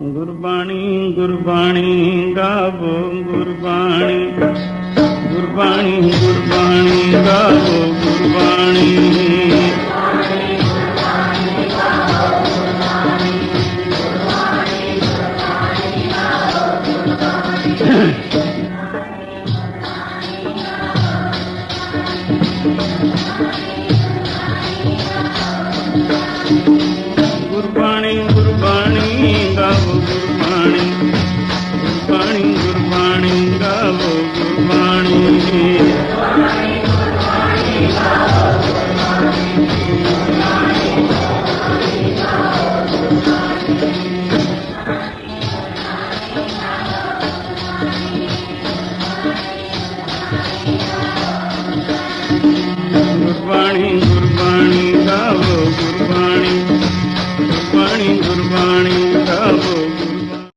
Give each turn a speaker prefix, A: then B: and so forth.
A: गुरबाणी गुरबाणी गावो गुरबाणी गुरबाणी गुरबाणी गावो गुरबाणी गुरबाणी गुरबाणी गावो गुरबाणी गुरबाणी गुरबाणी गावो गुरबाणी गुरबाणी गुरबाणी गावो गुरबाणी गुरबाणी गुरबाणी